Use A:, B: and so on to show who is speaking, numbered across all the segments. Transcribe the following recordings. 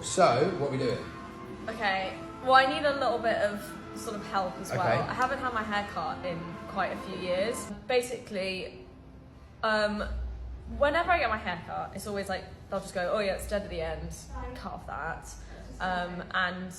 A: So, what are we doing?
B: Okay, well I need a little bit of sort of help as well.
A: Okay.
B: I haven't had my hair cut in quite a few years. Basically, whenever I get my hair cut, it's always like, they'll just go, oh yeah, it's dead at the end, cut off that. And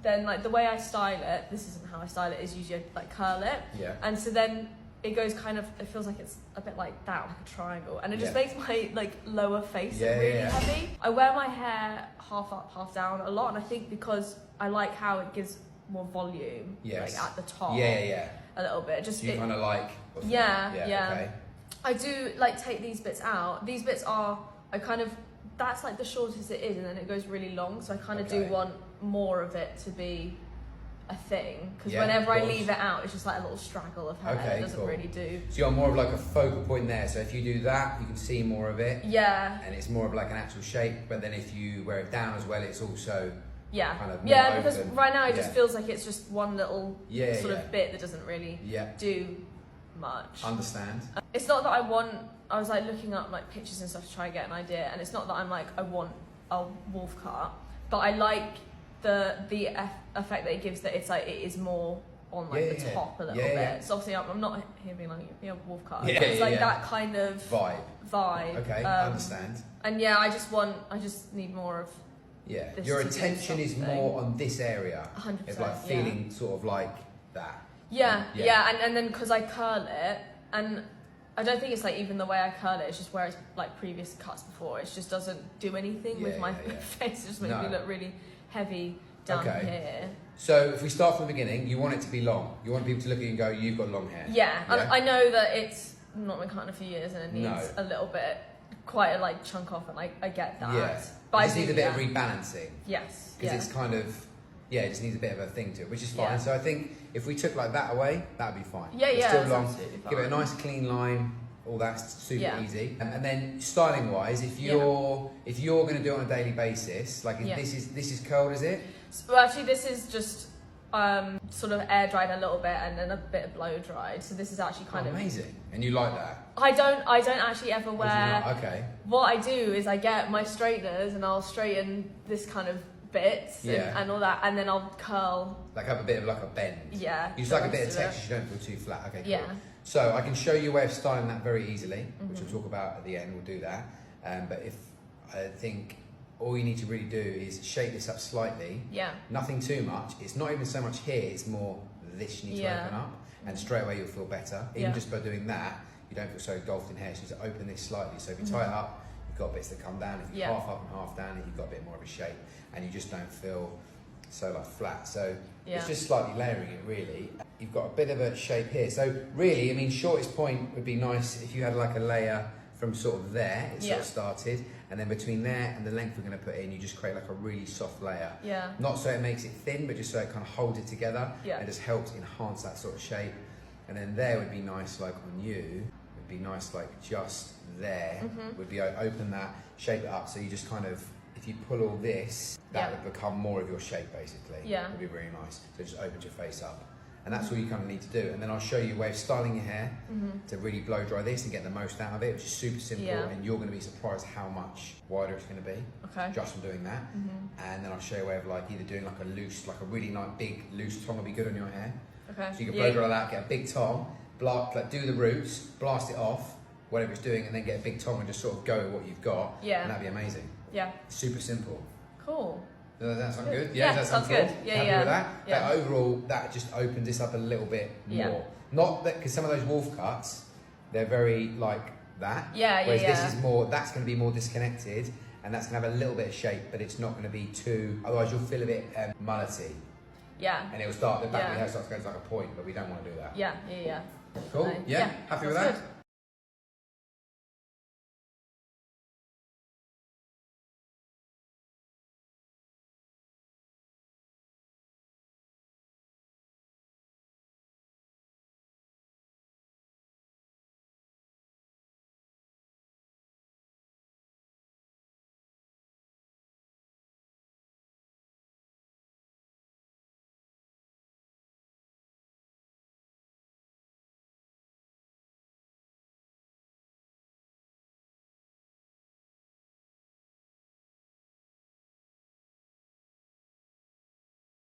B: then like the way I style it, this isn't how I style it, is usually like curl it.
A: Yeah.
B: And so then it goes kind of, it feels like it's a bit like that, like a triangle. And it just
A: Yeah.
B: makes my like lower face
A: Yeah,
B: really
A: yeah.
B: heavy. I wear my hair half up, half down a lot. And I think because I like how it gives more volume,
A: Yes.
B: like at the top.
A: Yeah.
B: A little bit. Just
A: So you kind of like...
B: Yeah.
A: Okay.
B: I do like take these bits out. These bits are, I kind of, that's like the shortest it is, and then it goes really long. So I kind of do want more of it to be a thing, because whenever I leave it out, it's just like a little straggle of hair.
A: Okay,
B: It doesn't really do.
A: So you're more of like a focal point there. So if you do that, you can see more of it.
B: Yeah.
A: And it's more of like an actual shape. But then if you wear it down as well, it's also kind of more
B: because
A: open.
B: right now it just feels like it's just one little sort
A: of
B: bit that doesn't really do much.
A: Understand.
B: It's not that I was like looking up like pictures and stuff to try and get an idea, and it's not that I'm like, I want a wolf cut, but I like the effect that it gives, that it's like it is more on like the top a little bit. So obviously I'm not here being like, a wolf cut. It's like that kind of vibe.
A: Okay, I understand.
B: And I just need more of this
A: your attention is more on this area.
B: 100%.
A: It's like feeling sort of like that.
B: And then because I curl it, and I don't think it's like even the way I curl it, it's just where it's like previous cuts before, it just doesn't do anything with my face. It just makes me look really heavy down here.
A: So if we start from the beginning, you want it to be long. You want people to look at you and go, you've got long hair.
B: I know that it's not been cut in a few years and it needs a little bit, quite a like chunk off, and I get that. But
A: it just needs a bit of rebalancing.
B: Yes.
A: Because it's kind of, it just needs a bit of a thing to it, which is fine. So I think if we took like that away, that would be fine. It's still long. Give it a nice clean line. All that's super easy. And then styling wise, if you're going to do it on a daily basis, like this is curled, is it?
B: Well, actually, this is just sort of air dried a little bit and then a bit of blow dried. So this is actually kind of
A: amazing. And you like that?
B: I don't actually ever wear.
A: Okay.
B: What I do is I get my straighteners and I'll straighten this kind of bits and all that, and then I'll curl. Like have
A: a bit of like a bend.
B: Yeah.
A: You just like a bit of texture. You don't feel too flat. Okay. Cool.
B: Yeah.
A: So I can show you a way of styling that very easily, which we'll talk about at the end. We'll do that. But if I think all you need to really do is shape this up slightly.
B: Yeah.
A: Nothing too much. It's not even so much here. It's more this you need to open up, and straight away you'll feel better. Even just by doing that, you don't feel so engulfed in hair. So just open this slightly. So if you tie it up, you've got bits that come down. If you half up and half down, you've got a bit more of a shape, and you just don't feel so like flat. So it's just slightly layering it really. You've got a bit of a shape here. So really, I mean, shortest point would be nice if you had like a layer from sort of there, it sort of started, and then between there and the length we're going to put in, you just create like a really soft layer.
B: Yeah.
A: Not so it makes it thin, but just so it kind of holds it together.
B: Yeah.
A: And just helps enhance that sort of shape. And then there would be nice, like on you, would be nice, like just there, would be open that, shape it up. So you just kind of, if you pull all this, that would become more of your shape basically.
B: Yeah.
A: It would be really nice. So just opens your face up. And that's all you kind of need to do. And then I'll show you a way of styling your hair to really blow dry this and get the most out of it, which is super simple. And you're going to be surprised how much wider it's going to be just from doing that. And then I'll show you a way of like either doing like a loose, like a really nice big loose tong will be good on your hair. Okay. So you can blow dry that, get a big tong, like do the roots, blast it off, whatever it's doing, and then get a big tong and just sort of go with what you've got. Yeah. And that'd be amazing. Yeah. Super simple.
B: Cool.
A: Does that sound good? Yeah, does that sound
B: good?
A: Cool?
B: Yeah,
A: Happy with that? Yeah. But overall, that just opens this up a little bit more. Not that, because some of those wolf cuts, they're very like that. Whereas this is more, that's going to be more disconnected, and that's going to have a little bit of shape, but it's not going to be too, otherwise you'll feel a bit mullety. Yeah. And it'll start, the back of your hair starts going to like a point, but we don't want to do that.
B: Yeah.
A: Cool? Yeah? Happy with that?
B: Good.